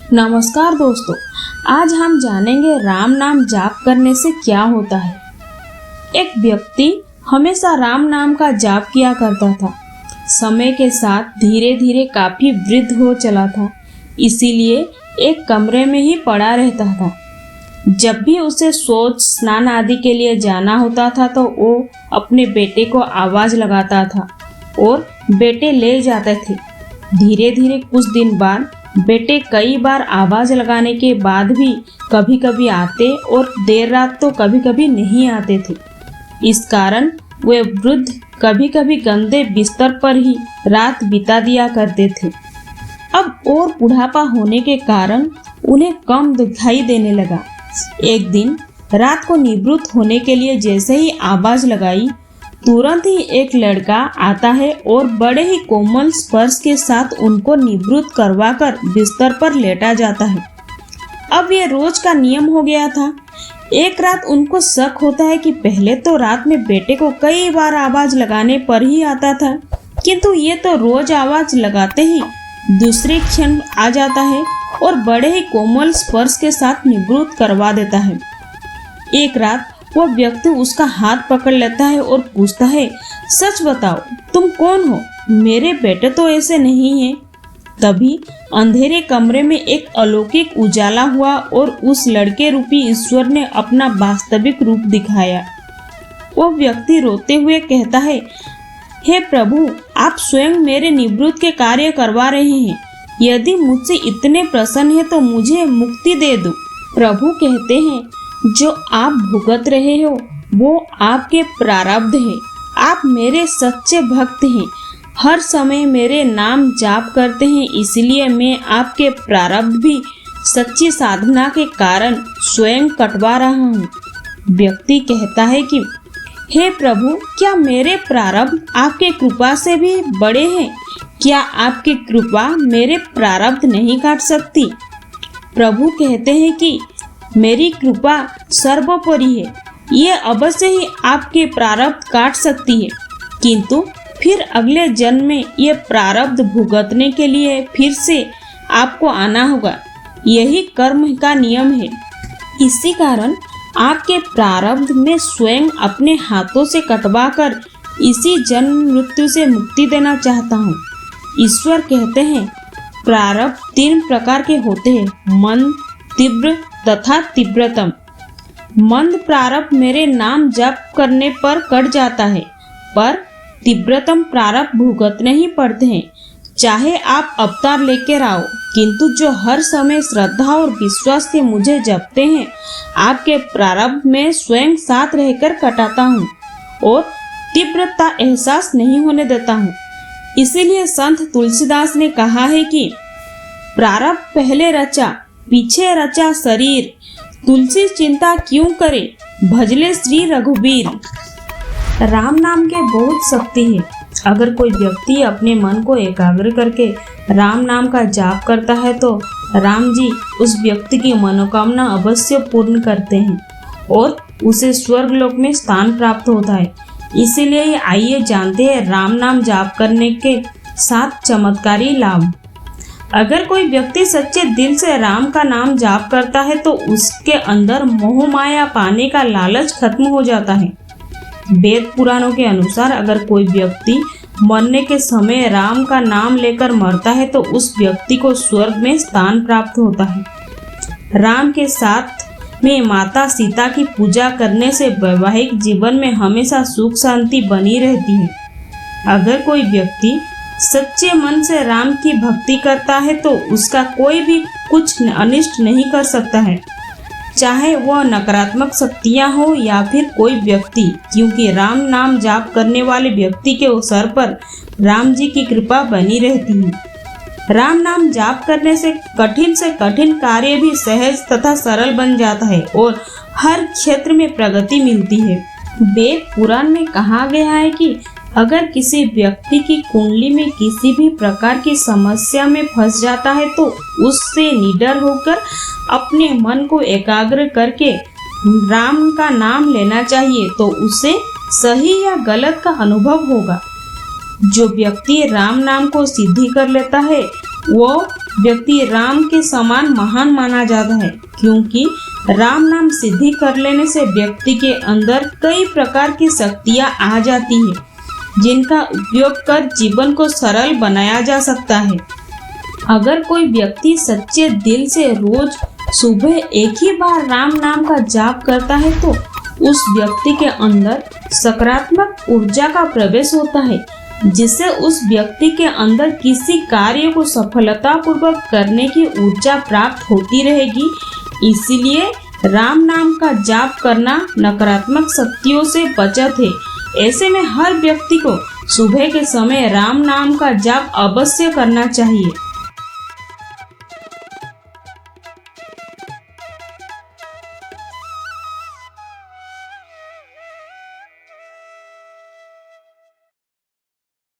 नमस्कार दोस्तों, आज हम जानेंगे राम नाम जाप करने से क्या होता है। एक व्यक्ति हमेशा राम नाम का जाप किया करता था। समय के साथ धीरे धीरे काफी वृद्ध हो चला था, इसीलिए एक कमरे में ही पड़ा रहता था। जब भी उसे शौच स्नान आदि के लिए जाना होता था तो वो अपने बेटे को आवाज लगाता था और बेटे ले जाते थे। धीरे धीरे कुछ दिन बाद बेटे कई बार आवाज लगाने के बाद भी कभी कभी आते और देर रात तो कभी कभी नहीं आते थे। इस कारण वे वृद्ध कभी कभी गंदे बिस्तर पर ही रात बिता दिया करते थे। अब और बुढ़ापा होने के कारण उन्हें कम दिखाई देने लगा। एक दिन रात को निवृत्त होने के लिए जैसे ही आवाज लगाई, तुरंत ही एक लड़का आता है और बड़े ही कोमल स्पर्श के साथ उनको निवृत्त करवाकर बिस्तर पर लेटा जाता है। अब ये रोज का नियम हो गया था। एक रात उनको शक होता है कि पहले तो रात में बेटे को कई बार आवाज लगाने पर ही आता था, किंतु ये तो रोज आवाज लगाते ही दूसरे क्षण आ जाता है और बड़े ही कोमल स्पर्श के साथ निवृत्त करवा देता है। एक रात वो व्यक्ति उसका हाथ पकड़ लेता है और पूछता है, सच बताओ, तुम कौन हो? मेरे बेटे तो ऐसे नहीं हैं। तभी अंधेरे कमरे में एक अलौकिक उजाला हुआ और उस लड़के रूपी ईश्वर ने अपना वास्तविक रूप दिखाया। वो व्यक्ति रोते हुए कहता है, हे प्रभु, आप स्वयं मेरे निवृत्त के कार्य करवा रहे हैं। यदि मुझसे इतने प्रसन्न है तो मुझे मुक्ति दे दो। प्रभु कहते हैं, जो आप भुगत रहे हो वो आपके प्रारब्ध है। आप मेरे सच्चे भक्त हैं, हर समय मेरे नाम जाप करते हैं, इसलिए मैं आपके प्रारब्ध भी सच्ची साधना के कारण स्वयं कटवा रहा हूँ। व्यक्ति कहता है कि हे प्रभु, क्या मेरे प्रारब्ध आपके कृपा से भी बड़े हैं? क्या आपकी कृपा मेरे प्रारब्ध नहीं काट सकती? प्रभु कहते हैं कि मेरी कृपा सर्वोपरि है, ये अवश्य ही आपके प्रारब्ध काट सकती है, किंतु फिर अगले जन्म में ये प्रारब्ध भुगतने के लिए फिर से आपको आना होगा। यही कर्म का नियम है। इसी कारण आपके प्रारब्ध में स्वयं अपने हाथों से कटवाकर इसी जन्म मृत्यु से मुक्ति देना चाहता हूँ। ईश्वर कहते हैं, प्रारब्ध 3 प्रकार के होते हैं, मंद, तीव्र तथा तीव्रतम। मंद प्रारब्ध मेरे नाम जप करने पर कट जाता है, पर तीव्रतम प्रारब्ध भुगतने ही पड़ते हैं, चाहे आप अवतार लेकर आओ। किंतु जो हर समय श्रद्धा और विश्वास से मुझे जपते हैं, आपके प्रारब्ध में स्वयं साथ रहकर कटाता हूँ और तीव्रता एहसास नहीं होने देता हूँ। इसीलिए संत तुलसीदास ने कहा है कि प्रारब्ध पहले रचा, पीछे रचा शरीर, तुलसी चिंता क्यों करे, भजले श्री रघुबीर। राम नाम के बहुत शक्ति है। अगर कोई व्यक्ति अपने मन को एकाग्र करके राम नाम का जाप करता है तो राम जी उस व्यक्ति की मनोकामना अवश्य पूर्ण करते हैं और उसे स्वर्ग लोक में स्थान प्राप्त होता है। इसीलिए आइए जानते हैं राम नाम जाप करने के 7 चमत्कारी लाभ। अगर कोई व्यक्ति सच्चे दिल से राम का नाम जाप करता है तो उसके अंदर मोह माया पाने का लालच खत्म हो जाता है। वेद पुराणों के अनुसार अगर कोई व्यक्ति मरने के समय राम का नाम लेकर मरता है तो उस व्यक्ति को स्वर्ग में स्थान प्राप्त होता है। राम के साथ में माता सीता की पूजा करने से वैवाहिक जीवन में हमेशा सुख शांति बनी रहती है। अगर कोई व्यक्ति सच्चे मन से राम की भक्ति करता है तो उसका कोई भी कुछ अनिष्ट नहीं कर सकता है, चाहे वह नकारात्मक शक्तियां हो या फिर कोई व्यक्ति, क्योंकि राम नाम जाप करने वाले व्यक्ति के सर पर राम जी की कृपा बनी रहती है। राम नाम जाप करने से कठिन कार्य भी सहज तथा सरल बन जाता है और हर क्षेत्र में प्रगति मिलती है। वेद पुराण में कहा गया है कि अगर किसी व्यक्ति की कुंडली में किसी भी प्रकार की समस्या में फंस जाता है तो उससे निडर होकर अपने मन को एकाग्र करके राम का नाम लेना चाहिए, तो उसे सही या गलत का अनुभव होगा। जो व्यक्ति राम नाम को सिद्धि कर लेता है वो व्यक्ति राम के समान महान माना जाता है, क्योंकि राम नाम सिद्धि कर लेने से व्यक्ति के अंदर कई प्रकार की शक्तियां आ जाती है, जिनका उपयोग कर जीवन को सरल बनाया जा सकता है। अगर कोई व्यक्ति सच्चे दिल से रोज सुबह एक ही बार राम नाम का जाप करता है तो उस व्यक्ति के अंदर सकारात्मक ऊर्जा का प्रवेश होता है, जिससे उस व्यक्ति के अंदर किसी कार्य को सफलतापूर्वक करने की ऊर्जा प्राप्त होती रहेगी। इसीलिए राम नाम का जाप करना नकारात्मक शक्तियों से बचत है। ऐसे में हर व्यक्ति को सुबह के समय राम नाम का जाप अवश्य करना चाहिए।